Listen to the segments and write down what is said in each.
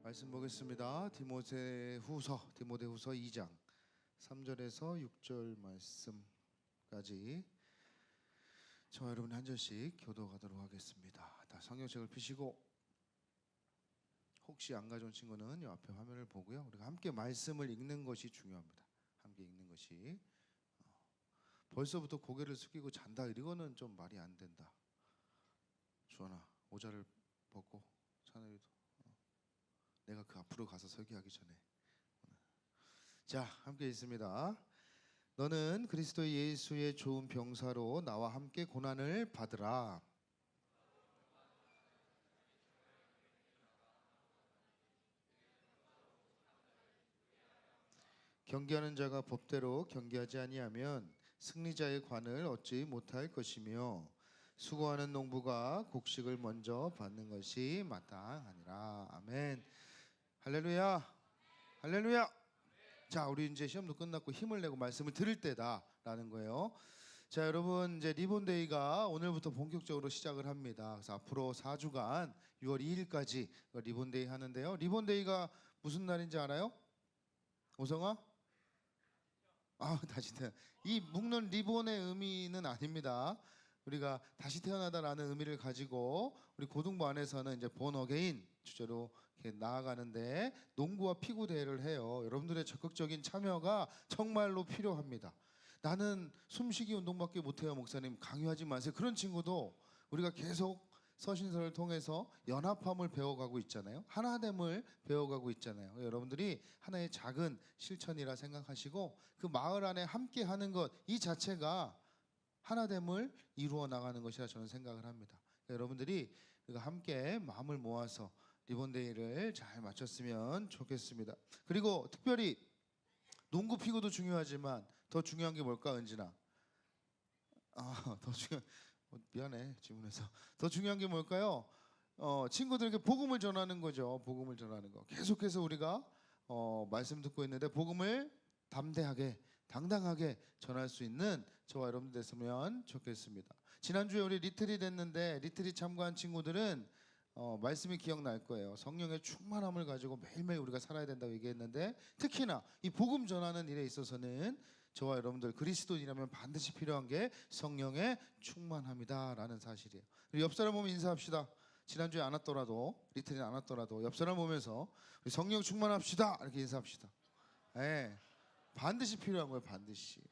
말씀 보겠습니다. 디모데후서 2장 3절에서 6절 말씀까지 저와 여러분 한 절씩 교도가도록 하겠습니다. 다 성경책을 펴시고, 혹시 안 가져온 친구는 이 앞에 화면을 보고요, 우리가 함께 말씀을 읽는 것이 중요합니다. 함께 읽는 것이. 벌써부터 고개를 숙이고 잔다, 이거는 좀 말이 안 된다. 주원아, 모자를 벗고, 찬우이도 내가 그 앞으로 가서 설교하기 전에. 자, 함께 있습니다. 너는 그리스도 예수의 좋은 병사로 나와 함께 고난을 받으라. 경계하는 자가 법대로 경계하지 아니하면 승리자의 관을 얻지 못할 것이며, 수고하는 농부가 곡식을 먼저 받는 것이 마땅하니라. 아멘. 할렐루야. 할렐루야. 자, 우리 이제 시험도 끝났고 힘을 내고 말씀을 들을 때다라는 거예요. 자, 여러분, 이제 리본데이가 오늘부터 본격적으로 시작을 합니다. 그래서 앞으로 4주간 6월 2일까지 리본데이 하는데요. 리본데이가 무슨 날인지 알아요? 오성아? 다시 태어나. 이 묶는 리본의 의미는 아닙니다. 우리가 다시 태어나다라는 의미를 가지고 우리 고등부 안에서는 이제 본 어게인 주제로 이렇게 나아가는데, 농구와 피구 대회를 해요. 여러분들의 적극적인 참여가 정말로 필요합니다. 나는 숨쉬기 운동밖에 못해요, 목사님, 강요하지 마세요. 그런 친구도 우리가 계속 서신서를 통해서 연합함을 배워가고 있잖아요. 하나됨을 배워가고 있잖아요. 여러분들이 하나의 작은 실천이라 생각하시고, 그 마을 안에 함께 하는 것 이 자체가 하나됨을 이루어 나가는 것이라 저는 생각을 합니다. 여러분들이 함께 마음을 모아서 리본데이를 잘 마쳤으면 좋겠습니다. 그리고 특별히 농구 피구도 중요하지만 더 중요한 게 뭘까, 은진아? 미안해, 질문해서. 더 중요한 게 뭘까요? 친구들에게 복음을 전하는 거죠. 복음을 전하는 거. 계속해서 우리가 말씀 듣고 있는데 복음을 담대하게, 당당하게 전할 수 있는 저와 여러분들 됐으면 좋겠습니다. 지난주에 우리 리틀이 됐는데, 리틀이 참가한 친구들은 말씀이 기억날 거예요. 성령의 충만함을 가지고 매일매일 우리가 살아야 된다고 얘기했는데, 특히나 이 복음 전하는 일에 있어서는 저와 여러분들 그리스도인이라면 반드시 필요한 게 성령의 충만함이다라는 사실이에요. 옆 사람 보면 인사합시다. 지난주에 안 왔더라도, 리틀이 안 왔더라도 옆 사람 보면서 우리 성령 충만합시다 이렇게 인사합시다. 네, 반드시 필요한 거예요, 반드시.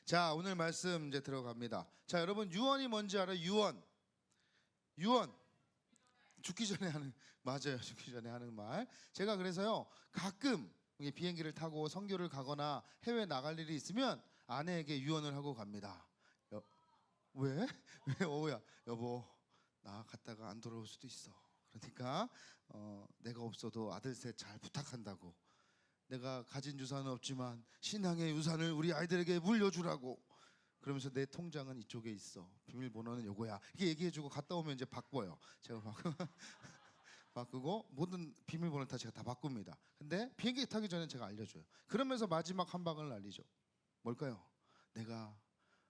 자, 오늘 말씀 이제 들어갑니다. 자, 여러분, 유언이 뭔지 알아요? 유언. 죽기 전에 하는, 맞아요, 죽기 전에 하는 말. 제가 그래서요, 가끔 비행기를 타고 선교를 가거나 해외 나갈 일이 있으면 아내에게 유언을 하고 갑니다. 왜? 오야, 여보, 나 갔다가 안 돌아올 수도 있어. 그러니까 내가 없어도 아들 셋 잘 부탁한다고. 내가 가진 유산은 없지만 신앙의 유산을 우리 아이들에게 물려주라고. 그러면서 내 통장은 이쪽에 있어, 비밀번호는 요거야, 이렇게 얘기해주고 갔다 오면 이제 바꿔요. 제가 바꾸고 모든 비밀번호를 다 제가 다 바꿉니다. 근데 비행기 타기 전에 제가 알려줘요. 그러면서 마지막 한 방을 날리죠. 뭘까요? 내가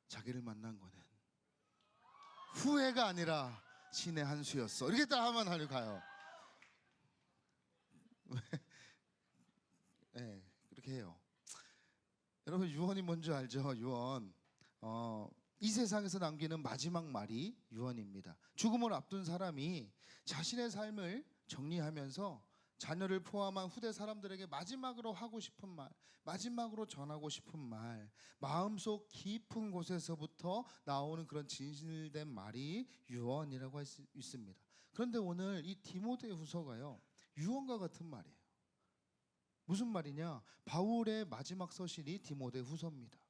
자기를 만난 거는 후회가 아니라 신의 한 수였어. 이렇게 딱 하면 하려 가요. 네, 그렇게 해요. 여러분, 유언이 뭔지 알죠? 유언. 이 세상에서 남기는 마지막 말이 유언입니다. 죽음을 앞둔 사람이 자신의 삶을 정리하면서 자녀를 포함한 후대 사람들에게 마지막으로 하고 싶은 말, 마지막으로 전하고 싶은 말, 마음속 깊은 곳에서부터 나오는 그런 진실된 말이 유언이라고 할 수 있습니다. 그런데 오늘 이 디모데후서가요, 유언과 같은 말이에요. 무슨 말이냐? 바울의 마지막 서신이 디모데후서입니다.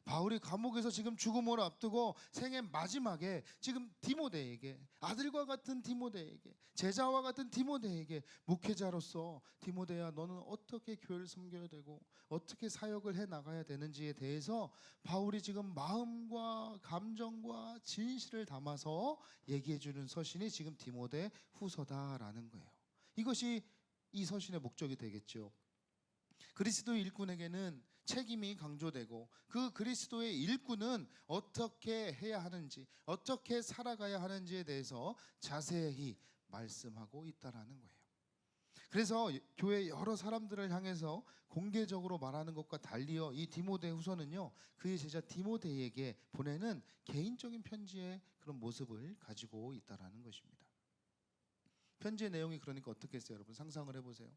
바울이 감옥에서 지금 죽음을 앞두고 생애 마지막에 지금 디모데에게, 아들과 같은 디모데에게, 제자와 같은 디모데에게, 목회자로서 디모데야, 너는 어떻게 교회를 섬겨야 되고 어떻게 사역을 해 나가야 되는지에 대해서 바울이 지금 마음과 감정과 진실을 담아서 얘기해 주는 서신이 지금 디모데후서다라는 거예요. 이것이 이 서신의 목적이 되겠죠. 그리스도의 일꾼에게는 책임이 강조되고, 그 그리스도의 일꾼은 어떻게 해야 하는지, 어떻게 살아가야 하는지에 대해서 자세히 말씀하고 있다라는 거예요. 그래서 교회 여러 사람들을 향해서 공개적으로 말하는 것과 달리어 이 디모데 후서는요, 그의 제자 디모데에게 보내는 개인적인 편지의 그런 모습을 가지고 있다라는 것입니다. 편지의 내용이 그러니까 어떻겠어요? 여러분 상상을 해보세요.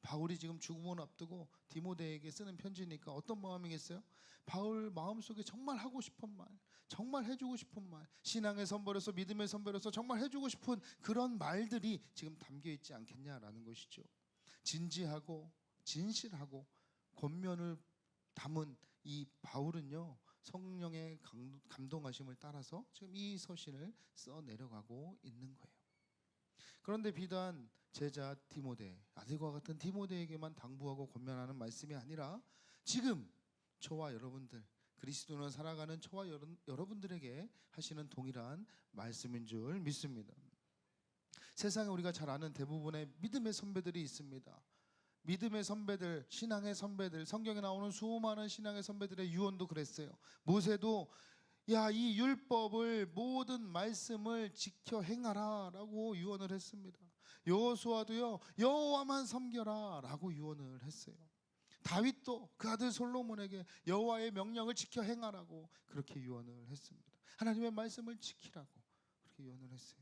바울이 지금 죽음을 앞두고 디모데에게 쓰는 편지니까 어떤 마음이겠어요? 바울 마음속에 정말 하고 싶은 말, 정말 해주고 싶은 말, 신앙의 선배로서 믿음의 선배로서 정말 해주고 싶은 그런 말들이 지금 담겨있지 않겠냐라는 것이죠. 진지하고 진실하고 권면을 담은 이 바울은요, 성령의 감동하심을 따라서 지금 이 서신을 써 내려가고 있는 거예요. 그런데 비단 제자 디모데, 아들과 같은 디모데에게만 당부하고 권면하는 말씀이 아니라 지금 저와 여러분들, 그리스도는 살아가는 저와 여러분들에게 하시는 동일한 말씀인 줄 믿습니다. 세상에 우리가 잘 아는 대부분의 믿음의 선배들이 있습니다. 믿음의 선배들, 신앙의 선배들, 성경에 나오는 수많은 신앙의 선배들의 유언도 그랬어요. 모세도 야, 이 율법을 모든 말씀을 지켜 행하라 라고 유언을 했습니다. 여호수아도요, 여호와만 섬겨라 라고 유언을 했어요. 다윗도 그 아들 솔로몬에게 여호와의 명령을 지켜 행하라고 그렇게 유언을 했습니다. 하나님의 말씀을 지키라고 그렇게 유언을 했어요.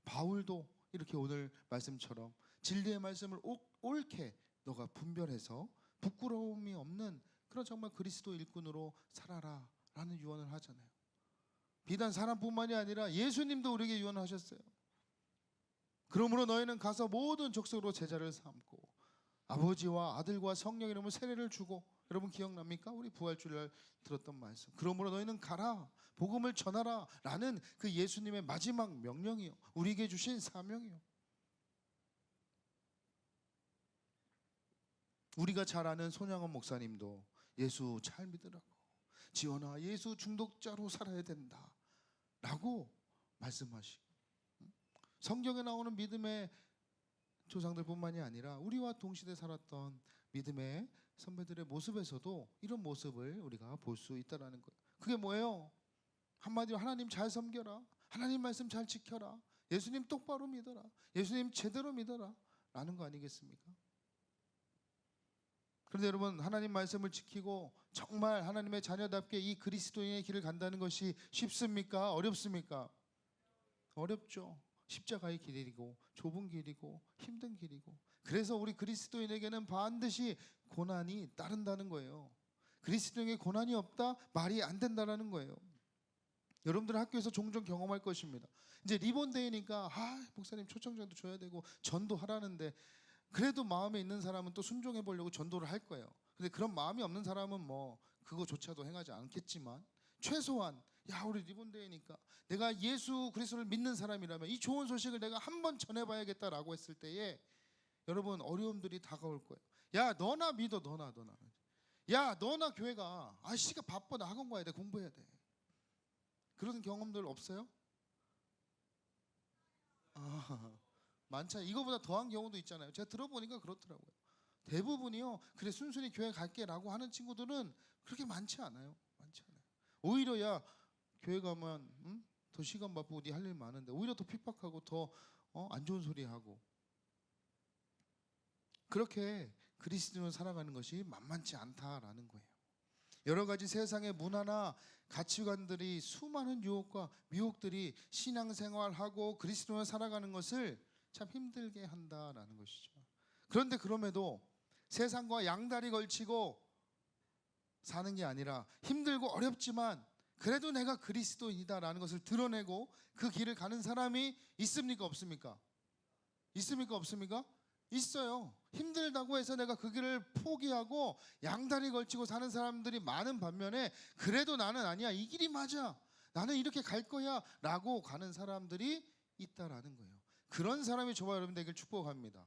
바울도 이렇게 오늘 말씀처럼 진리의 말씀을 옳게 너가 분별해서 부끄러움이 없는 그런 정말 그리스도 일꾼으로 살아라 라는 유언을 하잖아요. 비단 사람뿐만이 아니라 예수님도 우리에게 유언하셨어요. 그러므로 너희는 가서 모든 족속으로 제자를 삼고 아버지와 아들과 성령 이름으로 세례를 주고, 여러분 기억납니까? 우리 부활주일날 들었던 말씀. 그러므로 너희는 가라, 복음을 전하라 라는 그 예수님의 마지막 명령이요, 우리에게 주신 사명이요. 우리가 잘 아는 손양원 목사님도 예수 잘 믿으라고, 지원아 예수 중독자로 살아야 된다 라고 말씀하시고, 성경에 나오는 믿음의 조상들뿐만이 아니라 우리와 동시대 살았던 믿음의 선배들의 모습에서도 이런 모습을 우리가 볼 수 있다는 거예요. 그게 뭐예요? 한마디로 하나님 잘 섬겨라, 하나님 말씀 잘 지켜라, 예수님 똑바로 믿어라, 예수님 제대로 믿어라 라는 거 아니겠습니까? 그런데 여러분, 하나님 말씀을 지키고 정말 하나님의 자녀답게 이 그리스도인의 길을 간다는 것이 쉽습니까? 어렵습니까? 어렵죠. 십자가의 길이고 좁은 길이고 힘든 길이고, 그래서 우리 그리스도인에게는 반드시 고난이 따른다는 거예요. 그리스도인에게 고난이 없다? 말이 안 된다는 거예요. 여러분들 학교에서 종종 경험할 것입니다. 이제 리본데이니까 목사님 초청장도 줘야 되고 전도 하라는데, 그래도 마음에 있는 사람은 또 순종해 보려고 전도를 할 거예요. 근데 그런 마음이 없는 사람은 뭐 그거조차도 행하지 않겠지만, 최소한 우리 리본데이니까 내가 예수 그리스도를 믿는 사람이라면 이 좋은 소식을 내가 한번 전해봐야겠다라고 했을 때에 여러분 어려움들이 다가올 거예요. 야 너나 믿어, 너나 야 너나 교회가 시가 바빠, 나 학원 가야 돼, 공부해야 돼. 그런 경험들 없어요? 많죠. 이거보다 더한 경우도 있잖아요. 제가 들어보니까 그렇더라고요. 대부분이요, 그래 순순히 교회 갈게 라고 하는 친구들은 그렇게 많지 않아요. 오히려 야 교회 가면 더 시간 바쁘고 네 할 일 많은데 오히려 더 핍박하고 더 안 좋은 소리 하고, 그렇게 그리스도인을 살아가는 것이 만만치 않다라는 거예요. 여러 가지 세상의 문화나 가치관들이, 수많은 유혹과 미혹들이 신앙생활하고 그리스도인을 살아가는 것을 참 힘들게 한다라는 것이죠. 그런데 그럼에도 세상과 양다리 걸치고 사는 게 아니라 힘들고 어렵지만 그래도 내가 그리스도인이다라는 것을 드러내고 그 길을 가는 사람이 있습니까? 없습니까? 있습니까? 없습니까? 있어요. 힘들다고 해서 내가 그 길을 포기하고 양다리 걸치고 사는 사람들이 많은 반면에, 그래도 나는 아니야, 이 길이 맞아, 나는 이렇게 갈 거야 라고 가는 사람들이 있다라는 거예요. 그런 사람이 저와 여러분 되길 축복합니다.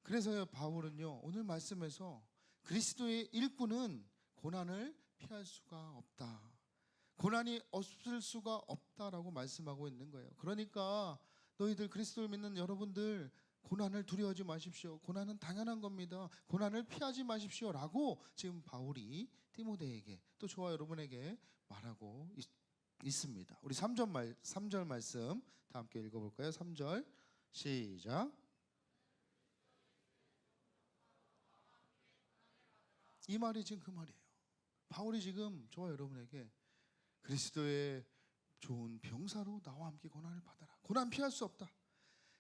그래서요, 바울은요 오늘 말씀에서 그리스도의 일꾼은 고난을 피할 수가 없다, 고난이 없을 수가 없다라고 말씀하고 있는 거예요. 그러니까 너희들 그리스도를 믿는 여러분들, 고난을 두려워하지 마십시오. 고난은 당연한 겁니다. 고난을 피하지 마십시오 라고 지금 바울이 디모데에게, 또 저와 여러분에게 말하고 있습니다. 우리 3절 말씀 다 함께 읽어볼까요? 3절 시작. 이 말이 지금 그 말이에요. 바울이 지금 저와 여러분에게 그리스도의 좋은 병사로 나와 함께 고난을 받아라. 고난 피할 수 없다.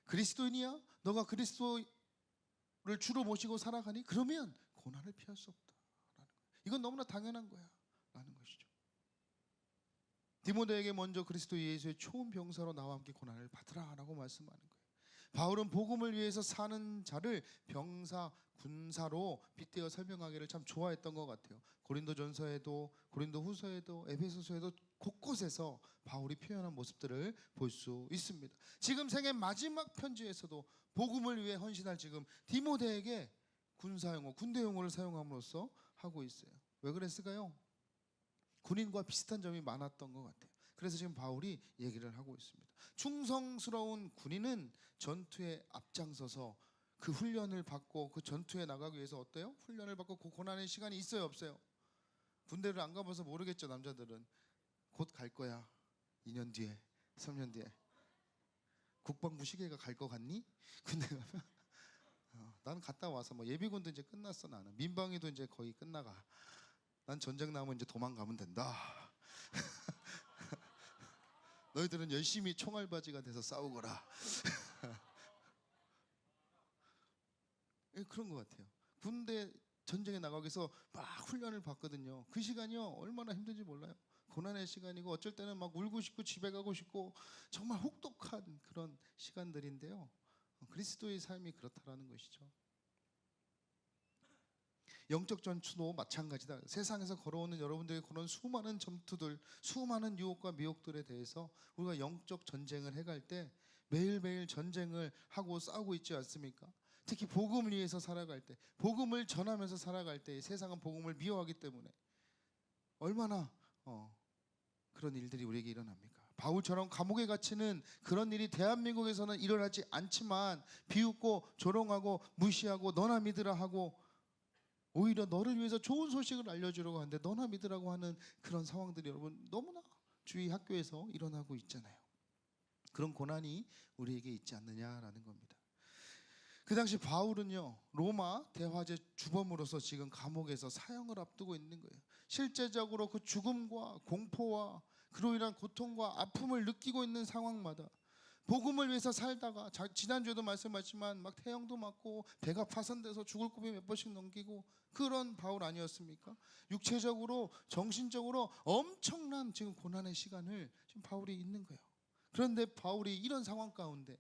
그리스도인이야? 너가 그리스도를 주로 모시고 살아가니? 그러면 고난을 피할 수 없다. 이건 너무나 당연한 거야. 라는 것이죠. 디모데에게 먼저 그리스도 예수의 좋은 병사로 나와 함께 고난을 받으라 라고 말씀하는 거예요. 바울은 복음을 위해서 사는 자를 병사, 군사로 빗대어 설명하기를 참 좋아했던 것 같아요. 고린도전서에도 고린도후서에도 에베소서에도 곳곳에서 바울이 표현한 모습들을 볼 수 있습니다. 지금 생애 마지막 편지에서도 복음을 위해 헌신할 지금 디모데에게 군사용어, 군대용어를 사용함으로써 하고 있어요. 왜 그랬을까요? 군인과 비슷한 점이 많았던 것 같아요. 그래서 지금 바울이 얘기를 하고 있습니다. 충성스러운 군인은 전투에 앞장서서 그 훈련을 받고 그 전투에 나가기 위해서 어때요? 훈련을 받고 그 고난의 시간이 있어요, 없어요? 군대를 안 가봐서 모르겠죠. 남자들은 곧 갈 거야. 2년 뒤에, 3년 뒤에. 국방부 시계가 갈 것 같니? 군대 가면 나는 갔다 와서 뭐 예비군도 이제 끝났어. 나는 민방위도 이제 거의 끝나가. 난 전쟁 나면 이제 도망가면 된다. 너희들은 열심히 총알바지가 돼서 싸우거라. 그런 것 같아요. 군대 전쟁에 나가기 위해서 막 훈련을 받거든요. 그 시간이요 얼마나 힘든지 몰라요. 고난의 시간이고 어쩔 때는 막 울고 싶고 집에 가고 싶고 정말 혹독한 그런 시간들인데요. 그리스도의 삶이 그렇다라는 것이죠. 영적 전투도 마찬가지다. 세상에서 걸어오는 여러분들의 그런 수많은 전투들, 수많은 유혹과 미혹들에 대해서 우리가 영적 전쟁을 해갈 때 매일매일 전쟁을 하고 싸우고 있지 않습니까? 특히 복음을 위해서 살아갈 때, 복음을 전하면서 살아갈 때 세상은 복음을 미워하기 때문에 얼마나 그런 일들이 우리에게 일어납니까? 바울처럼 감옥에 갇히는 그런 일이 대한민국에서는 일어나지 않지만 비웃고 조롱하고 무시하고 너나 믿으라 하고 오히려 너를 위해서 좋은 소식을 알려주려고 하는데 너나 믿으라고 하는 그런 상황들이 여러분 너무나 주위 학교에서 일어나고 있잖아요. 그런 고난이 우리에게 있지 않느냐라는 겁니다. 그 당시 바울은요 로마 대화제 주범으로서 지금 감옥에서 사형을 앞두고 있는 거예요. 실제적으로 그 죽음과 공포와 그로 인한 고통과 아픔을 느끼고 있는 상황마다 복음을 위해서 살다가 지난주에도 말씀하셨지만 막 태형도 맞고 배가 파손돼서 죽을 고비 몇 번씩 넘기고 그런 바울 아니었습니까? 육체적으로 정신적으로 엄청난 지금 고난의 시간을 지금 바울이 있는 거예요. 그런데 바울이 이런 상황 가운데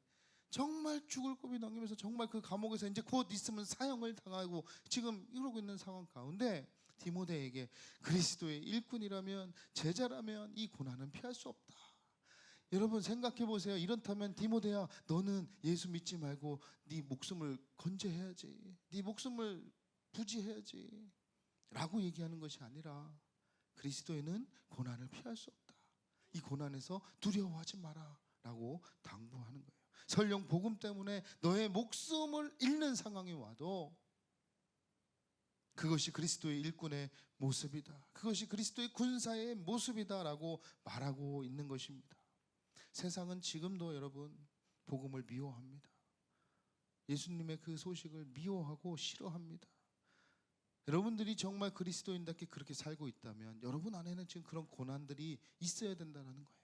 정말 죽을 고비 넘기면서 정말 그 감옥에서 이제 곧 있으면 사형을 당하고 지금 이러고 있는 상황 가운데 디모데에게 그리스도의 일꾼이라면 제자라면 이 고난은 피할 수 없다. 여러분 생각해 보세요. 이렇다면 디모데야 너는 예수 믿지 말고 네 목숨을 건재해야지. 네 목숨을 부지해야지. 라고 얘기하는 것이 아니라 그리스도에는 고난을 피할 수 없다. 이 고난에서 두려워하지 마라 라고 당부하는 거예요. 설령 복음 때문에 너의 목숨을 잃는 상황이 와도 그것이 그리스도의 일꾼의 모습이다. 그것이 그리스도의 군사의 모습이다 라고 말하고 있는 것입니다. 세상은 지금도 여러분 복음을 미워합니다. 예수님의 그 소식을 미워하고 싫어합니다. 여러분들이 정말 그리스도인답게 그렇게 살고 있다면 여러분 안에는 지금 그런 고난들이 있어야 된다는 거예요.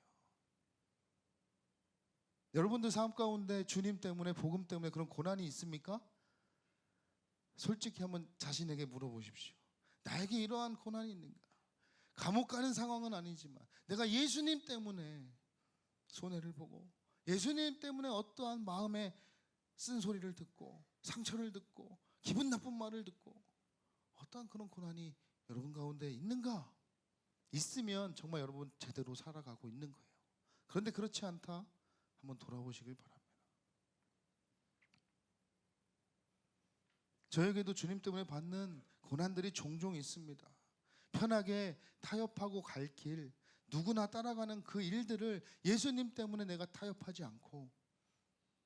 여러분들 삶 가운데 주님 때문에 복음 때문에 그런 고난이 있습니까? 솔직히 한번 자신에게 물어보십시오. 나에게 이러한 고난이 있는가? 감옥 가는 상황은 아니지만 내가 예수님 때문에 손해를 보고 예수님 때문에 어떠한 마음에 쓴소리를 듣고 상처를 듣고 기분 나쁜 말을 듣고 어떠한 그런 고난이 여러분 가운데 있는가? 있으면 정말 여러분 제대로 살아가고 있는 거예요. 그런데 그렇지 않다? 한번 돌아보시길 바랍니다. 저에게도 주님 때문에 받는 고난들이 종종 있습니다. 편하게 타협하고 갈 길, 누구나 따라가는 그 일들을 예수님 때문에 내가 타협하지 않고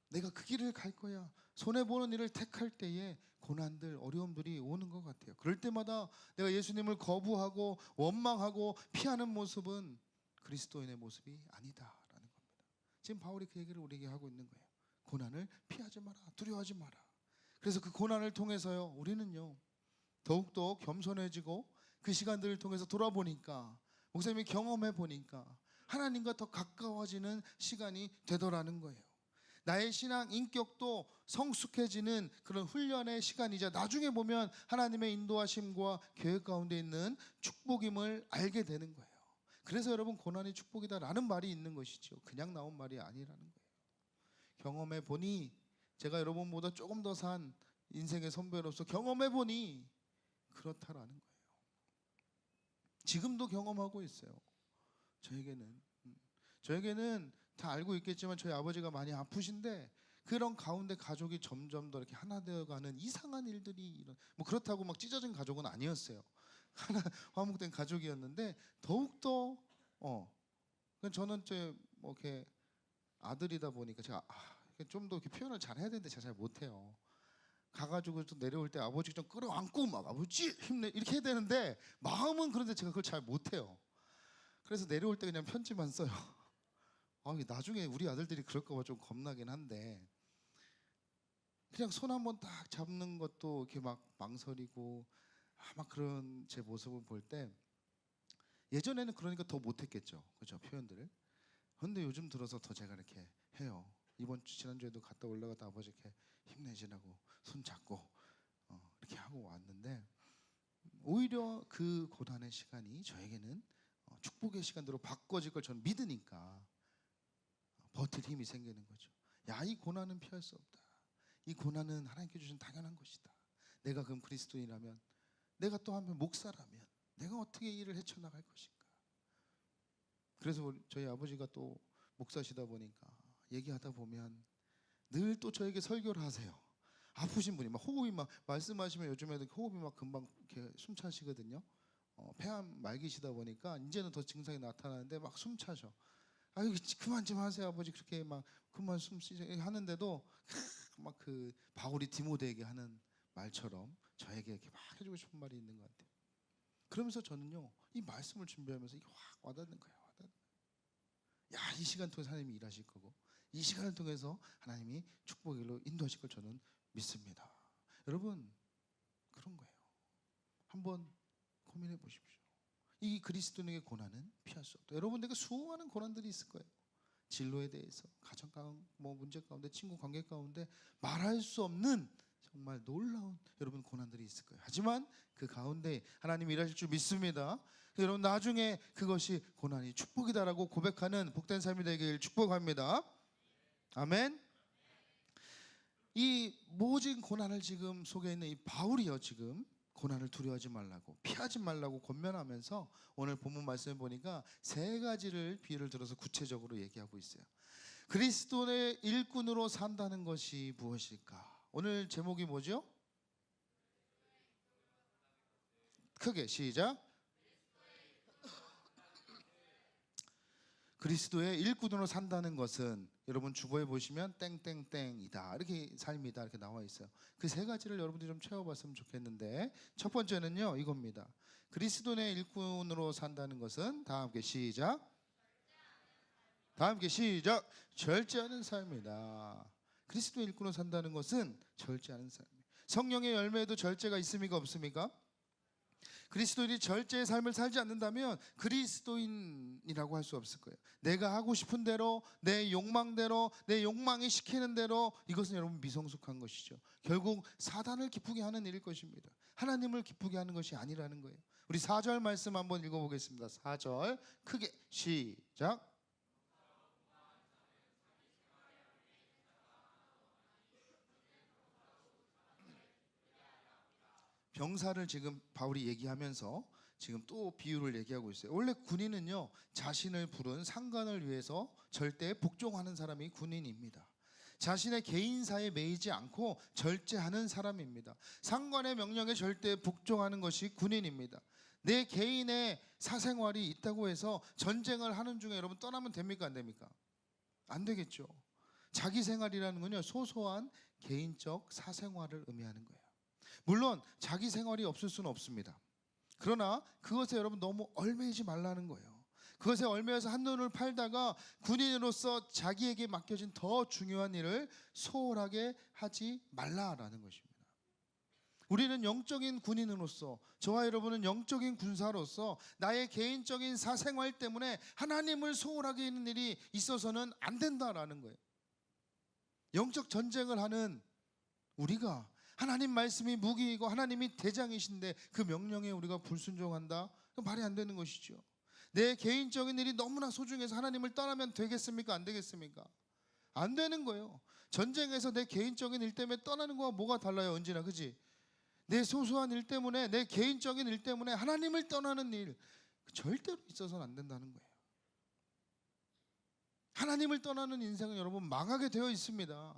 내가 그 길을 갈 거야. 손해보는 일을 택할 때에 고난들, 어려움들이 오는 것 같아요. 그럴 때마다 내가 예수님을 거부하고 원망하고 피하는 모습은 그리스도인의 모습이 아니다라는 겁니다. 지금 바울이 그 얘기를 우리에게 하고 있는 거예요. 고난을 피하지 마라. 두려워하지 마라. 그래서 그 고난을 통해서요, 우리는요 더욱더 겸손해지고 그 시간들을 통해서 돌아보니까, 목사님이 경험해 보니까 하나님과 더 가까워지는 시간이 되더라는 거예요. 나의 신앙 인격도 성숙해지는 그런 훈련의 시간이자 나중에 보면 하나님의 인도하심과 계획 가운데 있는 축복임을 알게 되는 거예요. 그래서 여러분, 고난이 축복이다라는 말이 있는 것이죠. 그냥 나온 말이 아니라는 거예요. 경험해 보니, 제가 여러분보다 조금 더 산 인생의 선배로서 경험해 보니 그렇다라는 거예요. 지금도 경험하고 있어요. 저에게는 다 알고 있겠지만 저희 아버지가 많이 아프신데, 그런 가운데 가족이 점점 더 이렇게 하나 되어가는 이상한 일들이 뭐 그렇다고 막 찢어진 가족은 아니었어요. 하나 화목된 가족이었는데, 더욱더 저는 뭐 이렇게 아들이다 보니까 제가 좀 더 이렇게 표현을 잘 해야 되는데 제가 잘 못해요. 가가지고 좀 내려올 때 아버지 좀 끌어안고 막 아버지 힘내 이렇게 해야 되는데, 마음은 그런데 제가 그걸 잘 못해요. 그래서 내려올 때 그냥 편지만 써요. 나중에 우리 아들들이 그럴까 봐 좀 겁나긴 한데, 그냥 손 한번 딱 잡는 것도 이렇게 막 망설이고 막 그런 제 모습을 볼 때, 예전에는 그러니까 더 못했겠죠, 그렇죠, 표현들을. 그런데 요즘 들어서 더 제가 이렇게 해요. 지난주에도 갔다 올라가다 아버지 이렇게 힘내시라고 손 잡고 이렇게 하고 왔는데, 오히려 그 고난의 시간이 저에게는 축복의 시간으로 바꿔질 걸 저는 믿으니까 버틸 힘이 생기는 거죠. 이 고난은 피할 수 없다. 이 고난은 하나님께 주신 당연한 것이다. 내가 그럼 그리스도인이라면, 내가 또 한번 목사라면 내가 어떻게 일을 헤쳐나갈 것인가. 그래서 저희 아버지가 또 목사시다 보니까 얘기하다 보면 늘 또 저에게 설교를 하세요. 아프신 분이 막 호흡이 막 말씀하시면 요즘에도 호흡이 막 금방 이렇게 숨차시거든요. 폐암 말기시다 보니까 이제는 더 증상이 나타나는데 막 숨차셔. 그만 좀 하세요 아버지, 그렇게 막 그만 숨 쉬세요 하는데도 막 그 바울이 디모데에게 하는 말처럼 저에게 이렇게 막 해주고 싶은 말이 있는 것 같아요. 그러면서 저는요, 이 말씀을 준비하면서 이게 확 와닿는 거예요. 이 시간 통해서 하나님이 일하실 거고, 이 시간을 통해서 하나님이 축복의 길로 인도하실 걸 저는 믿습니다. 여러분, 그런 거예요. 한번 고민해 보십시오. 이 그리스도인에게 고난은 피할 수 없다. 여러분들에게 수많은 고난들이 있을 거예요. 진로에 대해서, 가정 뭐 문제 가운데, 친구 관계 가운데 말할 수 없는 정말 놀라운 여러분 고난들이 있을 거예요. 하지만 그 가운데 하나님이 일하실 줄 믿습니다. 여러분, 나중에 그것이 고난이 축복이다라고 고백하는 복된 삶이 되길 축복합니다. 아멘. 이 모진 고난을 지금 속에 있는 이 바울이요, 지금 고난을 두려워하지 말라고, 피하지 말라고 권면하면서 오늘 본문 말씀을 보니까 세 가지를 비유를 들어서 구체적으로 얘기하고 있어요. 그리스도의 일꾼으로 산다는 것이 무엇일까? 오늘 제목이 뭐죠? 크게 시작. 그리스도의 일꾼으로 산다는 것은, 여러분 주보에 보시면 땡땡땡이다, 이렇게 삶이다 이렇게 나와 있어요. 그 세 가지를 여러분들이 좀 채워봤으면 좋겠는데, 첫 번째는요 이겁니다. 그리스도의 일꾼으로 산다는 것은, 다 함께 시작. 절제하는 삶이다. 그리스도의 일꾼으로 산다는 것은 절제하는 삶이에요. 성령의 열매에도 절제가 있습니까, 없습니까? 그리스도인이 절제의 삶을 살지 않는다면 그리스도인이라고 할 수 없을 거예요. 내가 하고 싶은 대로, 내 욕망대로, 내 욕망이 시키는 대로, 이것은 여러분 미성숙한 것이죠. 결국 사단을 기쁘게 하는 일일 것입니다. 하나님을 기쁘게 하는 것이 아니라는 거예요. 우리 4절 말씀 한번 읽어보겠습니다. 4절 크게 시작. 병사를 지금 바울이 얘기하면서 지금 또 비유를 얘기하고 있어요. 원래 군인은요, 자신을 부른 상관을 위해서 절대 복종하는 사람이 군인입니다. 자신의 개인사에 매이지 않고 절제하는 사람입니다. 상관의 명령에 절대 복종하는 것이 군인입니다. 내 개인의 사생활이 있다고 해서 전쟁을 하는 중에 여러분 떠나면 됩니까, 안 됩니까? 안 되겠죠. 자기 생활이라는 건요, 소소한 개인적 사생활을 의미하는 거예요. 물론 자기 생활이 없을 수는 없습니다. 그러나 그것에 여러분 너무 얽매이지 말라는 거예요. 그것에 얽매여서 한눈을 팔다가 군인으로서 자기에게 맡겨진 더 중요한 일을 소홀하게 하지 말라라는 것입니다. 우리는 영적인 군인으로서, 저와 여러분은 영적인 군사로서 나의 개인적인 사생활 때문에 하나님을 소홀하게 하는 일이 있어서는 안 된다라는 거예요. 영적 전쟁을 하는 우리가 하나님 말씀이 무기이고 하나님이 대장이신데 그 명령에 우리가 불순종한다? 말이 안 되는 것이죠. 내 개인적인 일이 너무나 소중해서 하나님을 떠나면 되겠습니까? 안 되겠습니까? 안 되는 거예요. 전쟁에서 내 개인적인 일 때문에 떠나는 거와 뭐가 달라요? 언제나, 그지? 내 소소한 일 때문에, 내 개인적인 일 때문에 하나님을 떠나는 일, 절대로 있어서는 안 된다는 거예요. 하나님을 떠나는 인생은 여러분 망하게 되어 있습니다.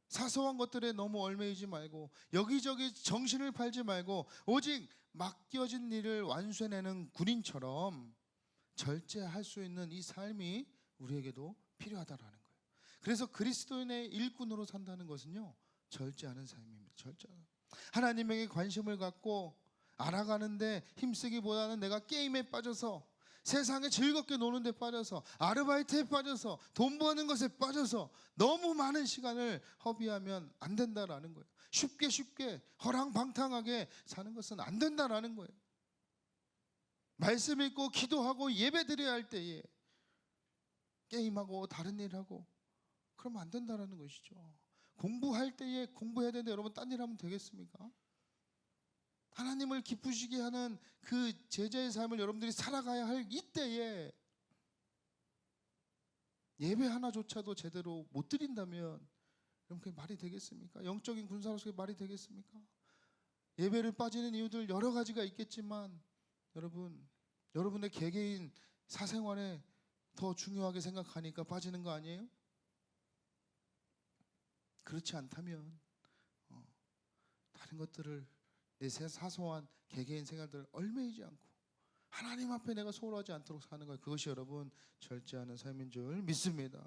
사소한 것들에 너무 얽매이지 말고 여기저기 정신을 팔지 말고 오직 맡겨진 일을 완수해내는 군인처럼 절제할 수 있는 이 삶이 우리에게도 필요하다라는 거예요. 그래서 그리스도인의 일꾼으로 산다는 것은요, 절제하는 삶입니다. 절제하는. 하나님에게 관심을 갖고 알아가는데 힘쓰기보다는 내가 게임에 빠져서, 세상에 즐겁게 노는 데 빠져서, 아르바이트에 빠져서, 돈 버는 것에 빠져서 너무 많은 시간을 허비하면 안 된다라는 거예요. 쉽게 허랑방탕하게 사는 것은 안 된다라는 거예요. 말씀 읽고 기도하고 예배 드려야 할 때에 게임하고 다른 일하고 그러면 안 된다라는 것이죠. 공부할 때에 공부해야 되는데 여러분 딴 일 하면 되겠습니까? 하나님을 기쁘시게 하는 그 제자의 삶을 여러분들이 살아가야 할 이때에 예배 하나조차도 제대로 못 드린다면 여러분 그게 말이 되겠습니까? 영적인 군사로서 그게 말이 되겠습니까? 예배를 빠지는 이유들 여러 가지가 있겠지만 여러분의 개개인 사생활에 더 중요하게 생각하니까 빠지는 거 아니에요? 그렇지 않다면 다른 것들을, 내 사소한 개개인 생활들을 얽매이지 않고 하나님 앞에 내가 소홀하지 않도록 사는 거예요. 그것이 여러분 절제하는 삶인 줄 믿습니다.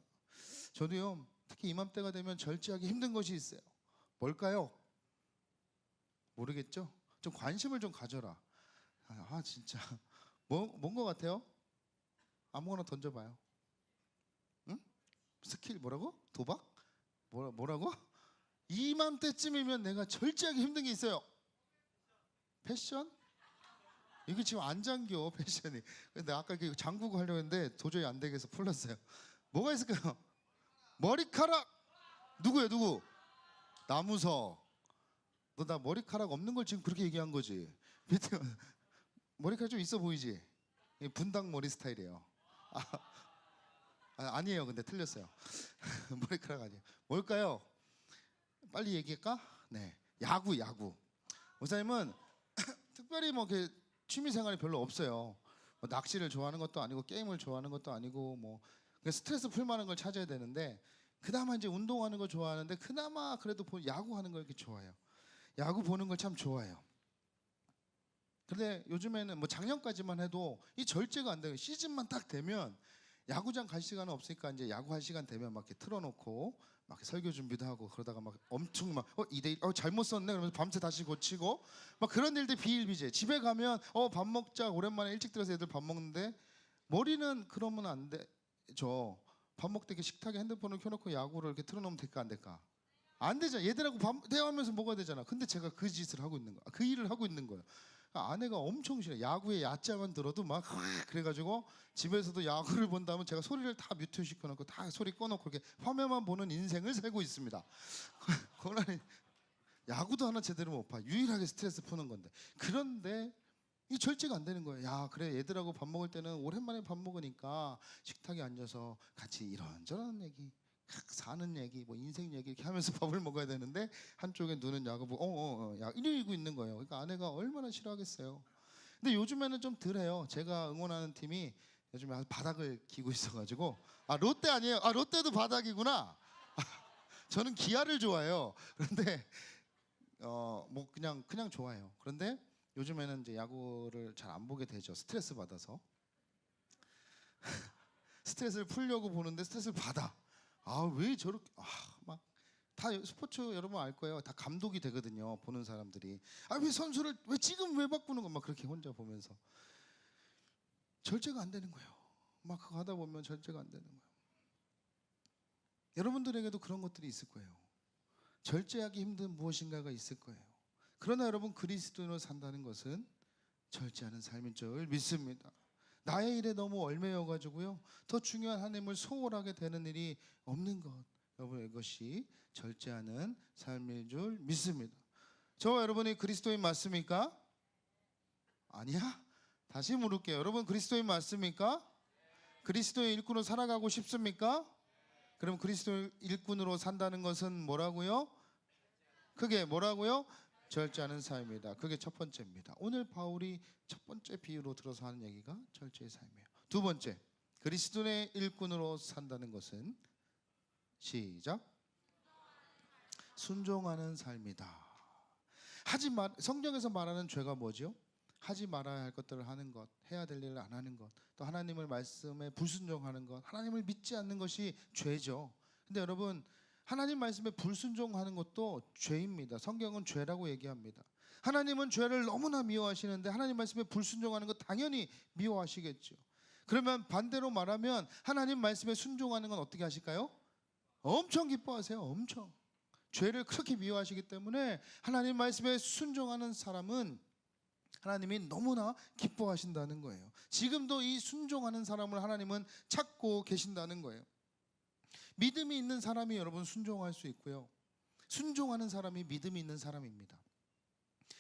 저도요, 특히 이맘때가 되면 절제하기 힘든 것이 있어요. 뭘까요? 모르겠죠? 좀 관심을 좀 가져라. 진짜 뭔 것 같아요? 아무거나 던져봐요. 응? 스킬 뭐라고? 도박? 뭐라고? 이맘때쯤이면 내가 절제하기 힘든 게 있어요. 패션? 이게 지금 안 잠겨, 패션이. 근데 아까 잠그고 하려고 했는데 도저히 안 되게 해서 풀렸어요. 뭐가 있을까요? 머리카락. 누구예요? 누구? 나무서. 너 나 머리카락 없는 걸 지금 그렇게 얘기한 거지? 머리카락 좀 있어 보이지? 분당 머리 스타일이에요. 아니에요. 근데 틀렸어요. 머리카락 아니에요. 뭘까요? 빨리 얘기할까? 네, 야구. 목사님은 특별히 뭐 취미 생활이 별로 없어요. 뭐 낚시를 좋아하는 것도 아니고 게임을 좋아하는 것도 아니고 뭐 스트레스 풀만한 걸 찾아야 되는데 그나마 이제 운동하는 거 좋아하는데 그나마 그래도 야구 하는 걸 이렇게 좋아해요. 야구 보는 걸 참 좋아해요. 근데 요즘에는 뭐 작년까지만 해도 이 절제가 안 돼요. 시즌만 딱 되면 야구장 갈 시간은 없으니까 이제 야구할 시간 되면 막 이렇게 틀어놓고 막 설교 준비도 하고 그러다가 막 엄청 막 2대1 잘못 썼네 그러면서 밤새 다시 고치고 막 그런 일들 비일비재. 집에 가면 밥 먹자, 오랜만에 일찍 들어서 애들 밥 먹는데 머리는 그러면 안 되죠. 밥 먹을 때 식탁에 핸드폰을 켜놓고 야구를 이렇게 틀어놓으면 될까 안 될까? 안 되잖아. 얘들하고 대화하면서 먹어야 되잖아. 근데 제가 그 짓을 하고 있는 거야. 그 일을 하고 있는 거예요. 아내가 엄청 싫어. 야구에 야자만 들어도 막 그래가지고 집에서도 야구를 본다면 제가 소리를 다 뮤트 시켜놓고 다 소리 꺼놓고 이렇게 화면만 보는 인생을 살고 있습니다. 고난이 야구도 하나 제대로 못 봐. 유일하게 스트레스 푸는 건데. 그런데 이 절제가 안 되는 거예요. 야, 그래, 얘들하고 밥 먹을 때는 오랜만에 밥 먹으니까 식탁에 앉아서 같이 이런저런 얘기, 사는 얘기, 뭐 인생 얘기 이렇게 하면서 밥을 먹어야 되는데 한쪽에 눈은 야구 보고 이러고 있는 거예요. 그러니까 아내가 얼마나 싫어하겠어요. 근데 요즘에는 좀 덜해요. 제가 응원하는 팀이 요즘에 바닥을 기고 있어가지고 롯데 아니에요? 롯데도 바닥이구나. 저는 기아를 좋아해요. 그런데 뭐 그냥 좋아해요. 그런데 요즘에는 이제 야구를 잘 안 보게 되죠. 스트레스 받아서. 스트레스를 풀려고 보는데 스트레스를 받아. 왜 저렇게 막 다 스포츠 여러분 알 거예요. 다 감독이 되거든요. 보는 사람들이 왜 선수를 왜 지금 왜 바꾸는 거 막 그렇게 혼자 보면서 절제가 안 되는 거예요. 막 그거 하다 보면 절제가 안 되는 거예요. 여러분들에게도 그런 것들이 있을 거예요. 절제하기 힘든 무엇인가가 있을 거예요. 그러나 여러분, 그리스도인으로 산다는 것은 절제하는 삶인 줄 믿습니다. 나의 일에 너무 얽매여가지고요, 더 중요한 하나님을 소홀하게 되는 일이 없는 것, 여러분, 이것이 절제하는 삶인 줄 믿습니다. 저와 여러분이 그리스도인 맞습니까? 아니야? 다시 물을게요. 여러분, 그리스도인 맞습니까? 그리스도의 일꾼으로 살아가고 싶습니까? 그럼 그리스도의 일꾼으로 산다는 것은 뭐라고요? 그게 뭐라고요? 절제하는 삶이다. 그게 첫 번째입니다. 오늘 바울이 첫 번째 비유로 들어서 하는 얘기가 절제의 삶이에요. 두 번째, 그리스도의 일꾼으로 산다는 것은 시작, 순종하는 삶이다. 성경에서 말하는 죄가 뭐죠? 하지 말아야 할 것들을 하는 것, 해야 될 일을 안 하는 것, 또 하나님의 말씀에 불순종하는 것, 하나님을 믿지 않는 것이 죄죠. 근데 여러분, 하나님 말씀에 불순종하는 것도 죄입니다. 성경은 죄라고 얘기합니다. 하나님은 죄를 너무나 미워하시는데 하나님 말씀에 불순종하는 것 당연히 미워하시겠죠. 그러면 반대로 말하면 하나님 말씀에 순종하는 건 어떻게 하실까요? 엄청 기뻐하세요. 엄청. 죄를 그렇게 미워하시기 때문에 하나님 말씀에 순종하는 사람은 하나님이 너무나 기뻐하신다는 거예요. 지금도 이 순종하는 사람을 하나님은 찾고 계신다는 거예요. 믿음이 있는 사람이 여러분 순종할 수 있고요, 순종하는 사람이 믿음이 있는 사람입니다.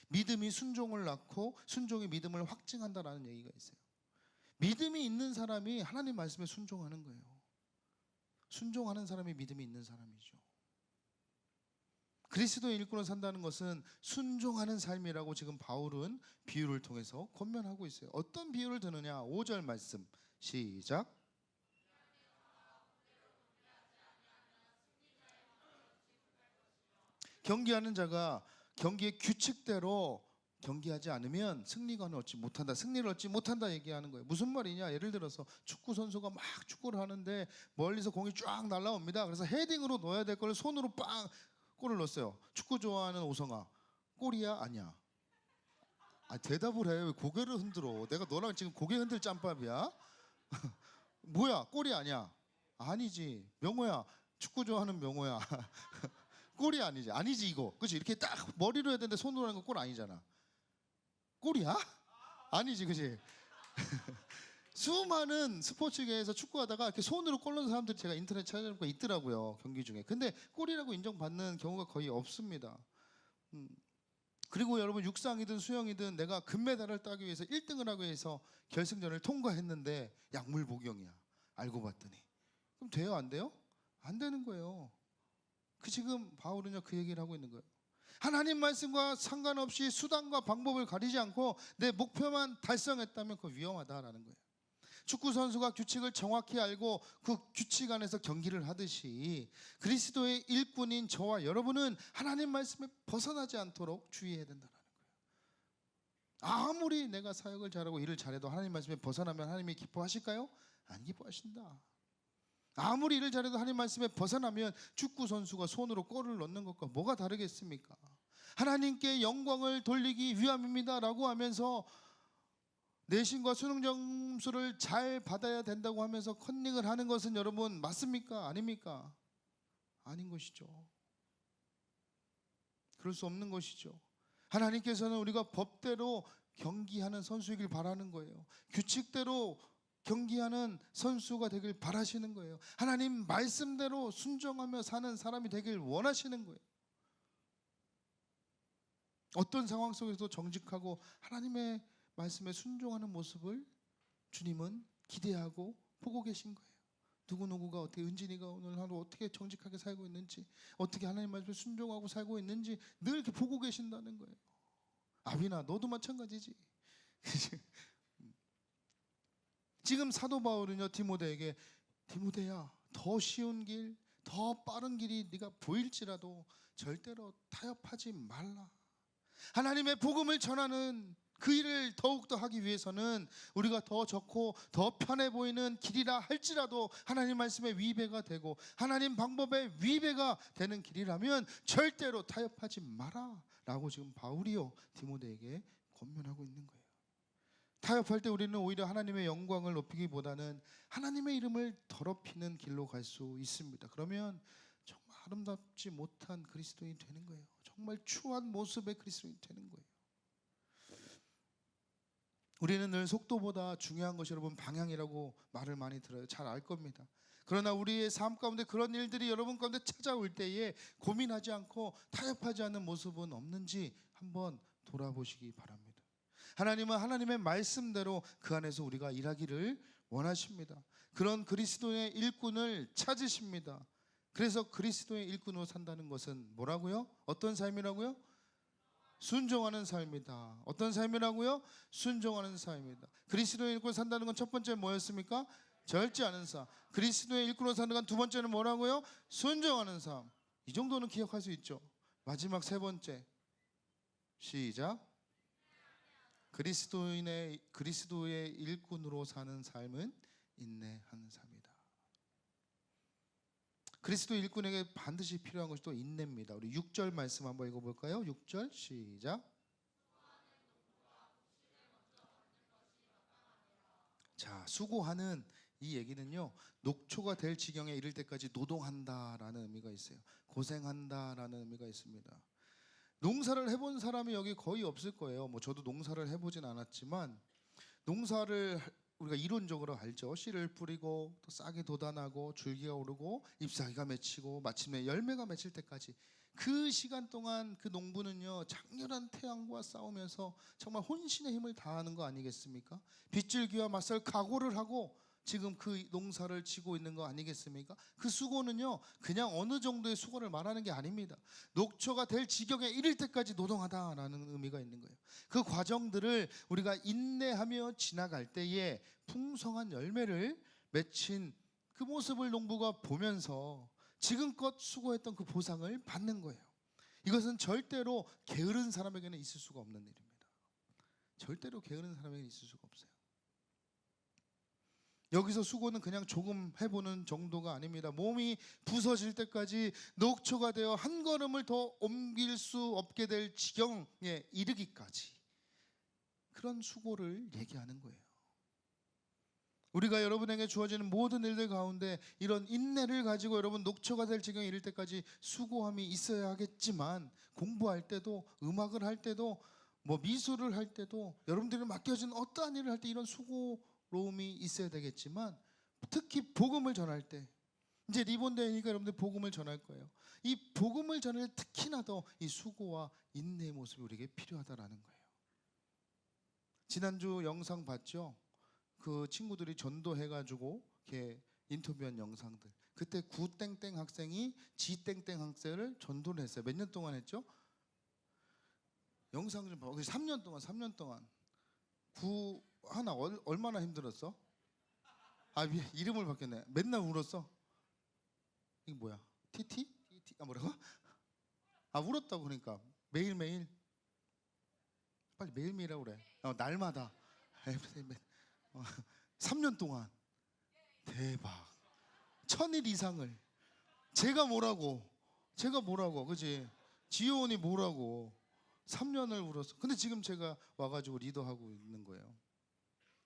믿음이 순종을 낳고 순종이 믿음을 확증한다라는 얘기가 있어요. 믿음이 있는 사람이 하나님 말씀에 순종하는 거예요. 순종하는 사람이 믿음이 있는 사람이죠. 그리스도의 일꾼으로 산다는 것은 순종하는 삶이라고 지금 바울은 비유를 통해서 권면하고 있어요. 어떤 비유를 드느냐? 5절 말씀 시작. 경기하는 자가 경기의 규칙대로 경기하지 않으면 승리를 얻지 못한다 얘기하는 거예요. 무슨 말이냐? 예를 들어서 축구 선수가 막 축구를 하는데 멀리서 공이 쫙 날라옵니다. 그래서 헤딩으로 넣어야 될 걸 손으로 빵 골을 넣었어요. 축구 좋아하는 오성아, 골이야? 아니야? 대답을 해. 왜 고개를 흔들어? 내가 너랑 지금 고개 흔들 짬밥이야? 뭐야? 골이 아니야? 아니지. 명호야, 축구 좋아하는 명호야. 골이 아니지. 아니지 이거. 그렇지? 이렇게 딱 머리로 해야 되는데 손으로 하는 거 골 아니잖아. 골이야? 아니지, 그렇지? 수많은 스포츠계에서 축구하다가 이렇게 손으로 골 넣는 사람들이 제가 인터넷 찾아보니까 있더라고요, 경기 중에. 근데 골이라고 인정받는 경우가 거의 없습니다. 그리고 여러분, 육상이든 수영이든 내가 금메달을 따기 위해서 1등을 하기 위해서 결승전을 통과했는데 약물 복용이야. 알고 봤더니. 그럼 돼요, 안 돼요? 안 되는 거예요. 지금 바울은요, 그 얘기를 하고 있는 거예요. 하나님 말씀과 상관없이 수단과 방법을 가리지 않고 내 목표만 달성했다면 그거 위험하다라는 거예요. 축구 선수가 규칙을 정확히 알고 그 규칙 안에서 경기를 하듯이 그리스도의 일꾼인 저와 여러분은 하나님 말씀에 벗어나지 않도록 주의해야 된다는 거예요. 아무리 내가 사역을 잘하고 일을 잘해도 하나님 말씀에 벗어나면 하나님이 기뻐하실까요? 안 기뻐하신다. 아무리 일을 잘해도 하나님 말씀에 벗어나면 축구 선수가 손으로 골을 넣는 것과 뭐가 다르겠습니까? 하나님께 영광을 돌리기 위함입니다 라고 하면서 내신과 수능 점수를 잘 받아야 된다고 하면서 컨닝을 하는 것은 여러분 맞습니까? 아닙니까? 아닌 것이죠. 그럴 수 없는 것이죠. 하나님께서는 우리가 법대로 경기하는 선수이길 바라는 거예요. 규칙대로 경기하는 선수가 되길 바라시는 거예요. 하나님 말씀대로 순종하며 사는 사람이 되길 원하시는 거예요. 어떤 상황 속에서도 정직하고 하나님의 말씀에 순종하는 모습을 주님은 기대하고 보고 계신 거예요. 누구누구가 어떻게, 은진이가 오늘 하루 어떻게 정직하게 살고 있는지, 어떻게 하나님 말씀에 순종하고 살고 있는지 늘 이렇게 보고 계신다는 거예요. 아비나 너도 마찬가지지. 지금 사도 바울은요, 디모데에게, 디모데야, 더 쉬운 길, 더 빠른 길이 네가 보일지라도 절대로 타협하지 말라. 하나님의 복음을 전하는 그 일을 더욱더 하기 위해서는 우리가 더 좋고 더 편해 보이는 길이라 할지라도 하나님 말씀에 위배가 되고 하나님 방법에 위배가 되는 길이라면 절대로 타협하지 마라 라고 지금 바울이요 디모데에게 권면하고 있는 거예요. 타협할 때 우리는 오히려 하나님의 영광을 높이기보다는 하나님의 이름을 더럽히는 길로 갈 수 있습니다. 그러면 정말 아름답지 못한 그리스도인이 되는 거예요. 정말 추한 모습의 그리스도인이 되는 거예요. 우리는 늘 속도보다 중요한 것이 여러분 방향이라고 말을 많이 들어요. 잘 알 겁니다. 그러나 우리의 삶 가운데 그런 일들이 여러분 가운데 찾아올 때에 고민하지 않고 타협하지 않는 모습은 없는지 한번 돌아보시기 바랍니다. 하나님은 하나님의 말씀대로 그 안에서 우리가 일하기를 원하십니다. 그런 그리스도의 일꾼을 찾으십니다. 그래서 그리스도의 일꾼으로 산다는 것은 뭐라고요? 어떤 삶이라고요? 순종하는 삶이다. 어떤 삶이라고요? 순종하는 삶이다. 그리스도의 일꾼으로 산다는 건 첫 번째 뭐였습니까? 절제하는 삶. 그리스도의 일꾼으로 사는 건 두 번째는 뭐라고요? 순종하는 삶. 이 정도는 기억할 수 있죠. 마지막 세 번째, 시작. 그리스도의 일꾼으로 사는 삶은 인내하는 삶이다. 그리스도 일꾼에게 반드시 필요한 것이 또 인내입니다. 우리 6절 말씀 한번 읽어볼까요? 6절 시작. 자, 수고하는 이 얘기는요, 녹초가 될 지경에 이를 때까지 노동한다라는 의미가 있어요. 고생한다라는 의미가 있습니다. 농사를 해본 사람이 여기 거의 없을 거예요. 뭐 저도 농사를 해보진 않았지만 농사를 우리가 이론적으로 알죠. 씨를 뿌리고 또 싹이 돋아나고 줄기가 오르고 잎사귀가 맺히고 마침내 열매가 맺힐 때까지 그 시간 동안 그 농부는요 장렬한 태양과 싸우면서 정말 혼신의 힘을 다하는 거 아니겠습니까? 빗줄기와 맞설 각오를 하고 지금 그 농사를 지고 있는 거 아니겠습니까? 그 수고는요 그냥 어느 정도의 수고를 말하는 게 아닙니다. 녹초가 될 지경에 이를 때까지 노동하다라는 의미가 있는 거예요. 그 과정들을 우리가 인내하며 지나갈 때에 풍성한 열매를 맺힌 그 모습을 농부가 보면서 지금껏 수고했던 그 보상을 받는 거예요. 이것은 절대로 게으른 사람에게는 있을 수가 없는 일입니다. 절대로 게으른 사람에게는 있을 수가 없어요. 여기서 수고는 그냥 조금 해보는 정도가 아닙니다. 몸이 부서질 때까지 녹초가 되어 한 걸음을 더 옮길 수 없게 될 지경에 이르기까지 그런 수고를 얘기하는 거예요. 우리가 여러분에게 주어지는 모든 일들 가운데 이런 인내를 가지고 여러분 녹초가 될 지경에 이를 때까지 수고함이 있어야 하겠지만, 공부할 때도 음악을 할 때도 뭐 미술을 할 때도 여러분들이 맡겨진 어떠한 일을 할 때 이런 수고로움이 있어야 되겠지만, 특히 복음을 전할 때 이제 리본대회니까 여러분들 복음을 전할 거예요. 이 복음을 전할 때 특히나 더 이 수고와 인내의 모습이 우리에게 필요하다라는 거예요. 지난주 영상 봤죠? 그 친구들이 전도해가지고 이렇게 인터뷰한 영상들. 그때 구땡땡 학생이 지땡땡 학생을 전도를 했어요. 몇 년 동안 했죠? 영상 좀 봐. 3년 동안. 구 하나 얼마나 힘들었어? 아, 이름을 바뀌었네. 맨날 울었어. 이게 뭐야? TT? 아, 뭐라고? 아, 울었다고. 그러니까 매일매일. 빨리 매일매일이라고 그래. 날마다. 3년 동안. 대박. 1000일 이상을. 제가 뭐라고, 그지? 지효원이 뭐라고 3년을 울었어. 근데 지금 제가 와가지고 리더하고 있는 거예요.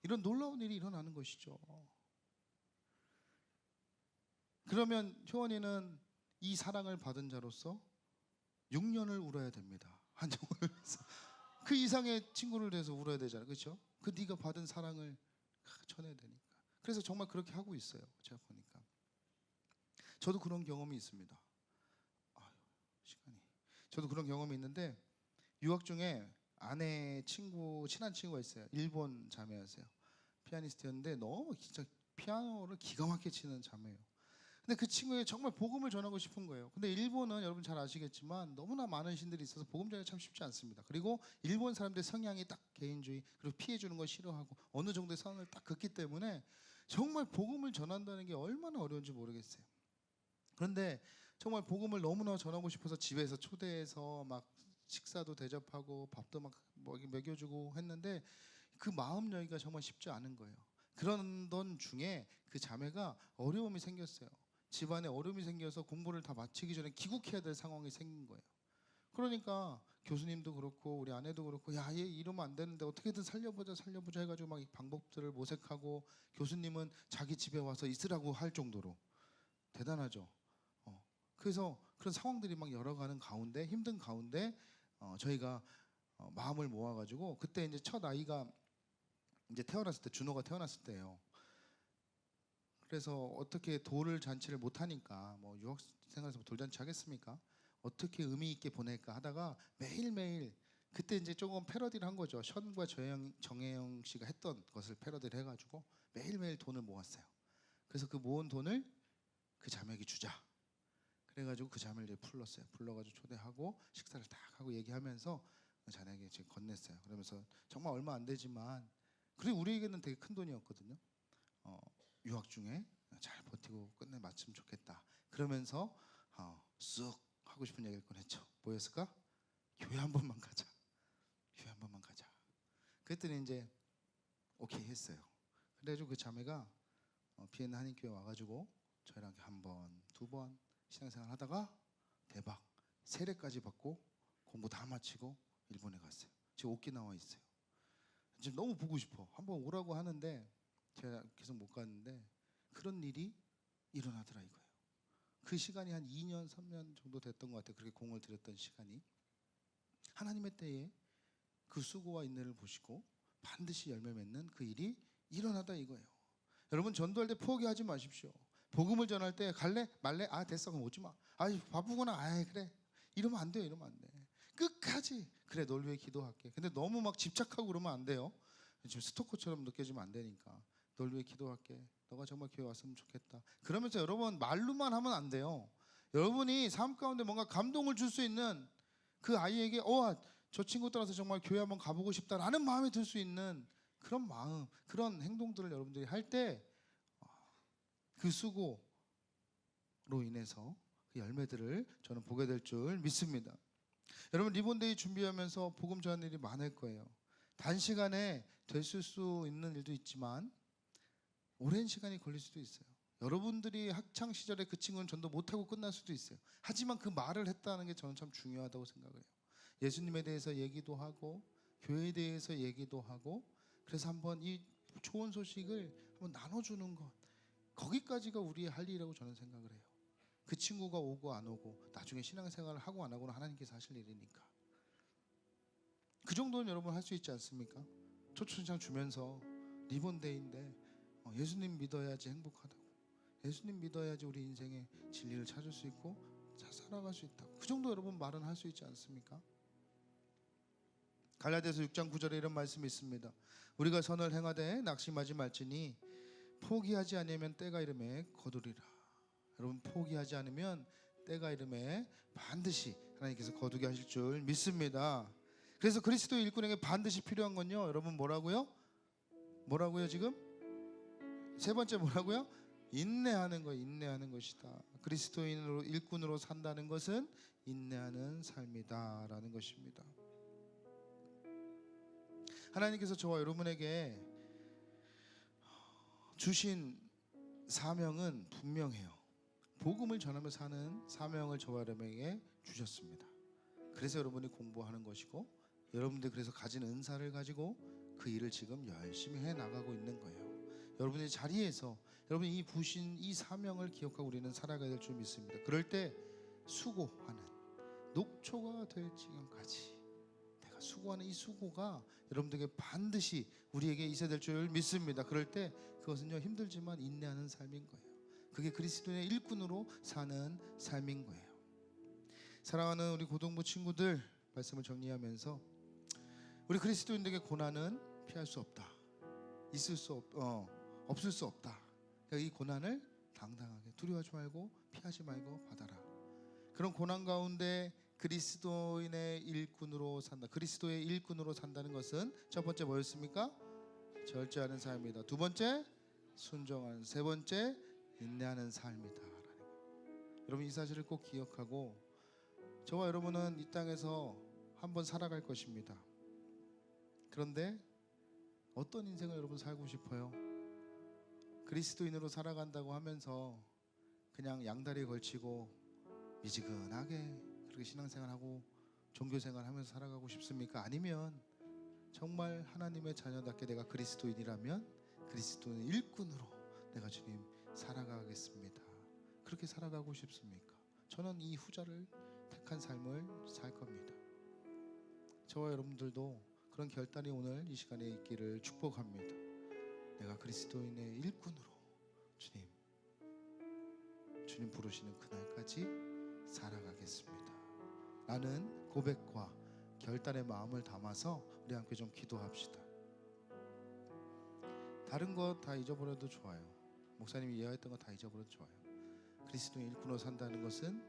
이런 놀라운 일이 일어나는 것이죠. 그러면 효원이는 이 사랑을 받은 자로서 6년을 울어야 됩니다. 한 영혼을 위해서. 그 이상의 친구를 위해서 울어야 되잖아요. 그렇죠? 그 네가 받은 사랑을 전해야 되니까. 그래서 정말 그렇게 하고 있어요. 제가 보니까. 저도 그런 경험이 있습니다. 저도 그런 경험이 있는데, 유학 중에 아내 친한 친구가 있어요. 일본 자매였어요. 피아니스트였는데 너무 진짜 피아노를 기가 막히게 치는 자매예요. 근데 그 친구에게 정말 복음을 전하고 싶은 거예요. 근데 일본은 여러분 잘 아시겠지만 너무나 많은 신들이 있어서 복음 전하기 참 쉽지 않습니다. 그리고 일본 사람들의 성향이 딱 개인주의, 그리고 피해주는 걸 싫어하고 어느 정도의 선을 딱 긋기 때문에 정말 복음을 전한다는 게 얼마나 어려운지 모르겠어요. 그런데 정말 복음을 너무나 전하고 싶어서 집에서 초대해서 막 식사도 대접하고 밥도 막 먹여주고 했는데 그 마음 열기가 정말 쉽지 않은 거예요. 그러던 중에 그 자매가 어려움이 생겼어요. 집안에 어려움이 생겨서 공부를 다 마치기 전에 귀국해야 될 상황이 생긴 거예요. 그러니까 교수님도 그렇고 우리 아내도 그렇고 야, 얘 이러면 안 되는데 어떻게든 살려보자 해가지고 막 이 방법들을 모색하고 교수님은 자기 집에 와서 있으라고 할 정도로 대단하죠. 그래서 그런 상황들이 막 열어가는 가운데 힘든 가운데 저희가 마음을 모아가지고 그때 이제 첫 아이가 이제 태어났을 때 준호가 태어났을 때예요. 그래서 어떻게 돌을 잔치를 못 하니까 뭐 유학 생활에서 돌잔치 하겠습니까? 어떻게 의미 있게 보낼까 하다가 매일매일 그때 이제 조금 패러디를 한 거죠. 션과 정혜영 씨가 했던 것을 패러디를 해가지고 매일매일 돈을 모았어요. 그래서 그 모은 돈을 그 자매에게 주자. 그래가지고 그 자매를 이제 불러가지고 초대하고 식사를 딱 하고 얘기하면서 그 자매에게 지금 건넸어요. 그러면서 정말 얼마 안 되지만 그리고 우리에게는 되게 큰 돈이었거든요. 유학 중에 잘 버티고 끝내 맞추면 좋겠다. 그러면서 쑥 하고 싶은 얘기를 꺼냈죠. 뭐였을까? 교회 한 번만 가자. 교회 한 번만 가자. 그랬더니 이제 오케이 했어요. 그래가지고 그 자매가 비엔나 한인교회 와가지고 저희랑 한 번, 두 번 신앙생활 하다가 대박 세례까지 받고 공부 다 마치고 일본에 갔어요. 지금 오키나와에 있어요. 지금 너무 보고 싶어. 한번 오라고 하는데 제가 계속 못 갔는데 그런 일이 일어나더라 이거예요. 그 시간이 한 2년, 3년 정도 됐던 것 같아요. 그렇게 공을 들였던 시간이. 하나님의 때에 그 수고와 인내를 보시고 반드시 열매 맺는 그 일이 일어나다 이거예요. 여러분 전도할 때 포기하지 마십시오. 복음을 전할 때 갈래? 말래? 아 됐어 그럼 오지 마. 아 바쁘구나. 아 그래. 이러면 안 돼요. 이러면 안 돼. 끝까지 그래 널 위해 기도할게. 근데 너무 막 집착하고 그러면 안 돼요. 지금 스토커처럼 느껴지면 안 되니까. 널 위해 기도할게. 너가 정말 교회 왔으면 좋겠다. 그러면서 여러분 말로만 하면 안 돼요. 여러분이 삶 가운데 뭔가 감동을 줄 수 있는 그 아이에게 저 친구 따라서 정말 교회 한번 가보고 싶다라는 마음이 들 수 있는 그런 마음, 그런 행동들을 여러분들이 할 때 그 수고로 인해서 그 열매들을 저는 보게 될 줄 믿습니다. 여러분 리본데이 준비하면서 복음 전하는 일이 많을 거예요. 단시간에 됐을 수 있는 일도 있지만 오랜 시간이 걸릴 수도 있어요. 여러분들이 학창 시절에 그 친구는 전도 못하고 끝날 수도 있어요. 하지만 그 말을 했다는 게 저는 참 중요하다고 생각을 해요. 예수님에 대해서 얘기도 하고 교회에 대해서 얘기도 하고 그래서 한번 이 좋은 소식을 한번 나눠주는 것 거기까지가 우리의 할 일이라고 저는 생각을 해요. 그 친구가 오고 안 오고 나중에 신앙생활을 하고 안 하고는 하나님께서 하실 일이니까 그 정도는 여러분 할 수 있지 않습니까? 초청장 주면서 리본데이인데 예수님 믿어야지 행복하다고 예수님 믿어야지 우리 인생의 진리를 찾을 수 있고 잘 살아갈 수 있다고 그 정도 여러분 말은 할 수 있지 않습니까? 갈라디아서 6장 9절에 이런 말씀이 있습니다. 우리가 선을 행하되 낙심하지 말지니 포기하지 않으면 때가 이름에 거두리라. 여러분 포기하지 않으면 때가 이름에 반드시 하나님께서 거두게 하실 줄 믿습니다. 그래서 그리스도 일꾼에게 반드시 필요한 건요 여러분 뭐라고요? 지금? 세 번째 뭐라고요? 인내하는 거 인내하는 것이다. 그리스도인으로 일꾼으로 산다는 것은 인내하는 삶이다 라는 것입니다. 하나님께서 저와 여러분에게 주신 사명은 분명해요. 복음을 전하며 사는 사명을 저와 여러분에게 주셨습니다. 그래서 여러분이 공부하는 것이고 여러분들이 그래서 가진 은사를 가지고 그 일을 지금 열심히 해나가고 있는 거예요. 여러분의 자리에서 여러분이 이 부신 이 사명을 기억하고 우리는 살아가야 될 줄 믿습니다. 그럴 때 수고하는 녹초가 될 지경까지 내가 수고하는 이 수고가 여러분들에게 반드시 우리에게 있어야 될 줄 믿습니다. 그럴 때 그것은요 힘들지만 인내하는 삶인 거예요. 그게 그리스도의 일꾼으로 사는 삶인 거예요. 사랑하는 우리 고등부 친구들 말씀을 정리하면서 우리 그리스도인들에게 고난은 피할 수 없다. 없을 수 없다. 그러니까 이 고난을 당당하게 두려워하지 말고 피하지 말고 받아라. 그런 고난 가운데 그리스도인의 일꾼으로 산다. 그리스도의 일꾼으로 산다는 것은 첫 번째 뭐였습니까? 절제하는 삶이다. 두 번째 순종하는, 세 번째 인내하는 삶이다. 여러분 이 사실을 꼭 기억하고 저와 여러분은 이 땅에서 한번 살아갈 것입니다. 그런데 어떤 인생을 여러분 살고 싶어요? 그리스도인으로 살아간다고 하면서 그냥 양다리에 걸치고 미지근하게 그렇게 신앙생활하고 종교 생활하면서 살아가고 싶습니까? 아니면 정말 하나님의 자녀답게 내가 그리스도인이라면 그리스도인 일꾼으로 내가 주님 살아가겠습니다. 그렇게 살아가고 싶습니까? 저는 이 후자를 택한 삶을 살 겁니다. 저와 여러분들도 그런 결단이 오늘 이 시간에 있기를 축복합니다. 내가 그리스도인의 일꾼으로 주님 부르시는 그날까지 살아가겠습니다. 라는 고백과 결단의 마음을 담아서 우리 함께 좀 기도합시다. 다른 것 다 잊어버려도 좋아요. 목사님이 이야기했던 거 다 잊어버려도 좋아요. 그리스도의 일꾼으로 산다는 것은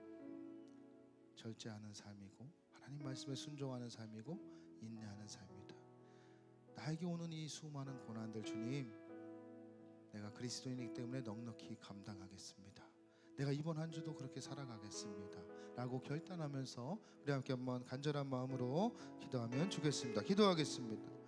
절제하는 삶이고 하나님 말씀에 순종하는 삶이고 인내하는 삶이다. 나에게 오는 이 수많은 고난들 주님, 내가 그리스도인이기 때문에 넉넉히 감당하겠습니다. 내가 이번 한 주도 그렇게 살아가겠습니다 라고 결단하면서 우리 함께 한번 간절한 마음으로 기도하면 좋겠습니다. 기도하겠습니다.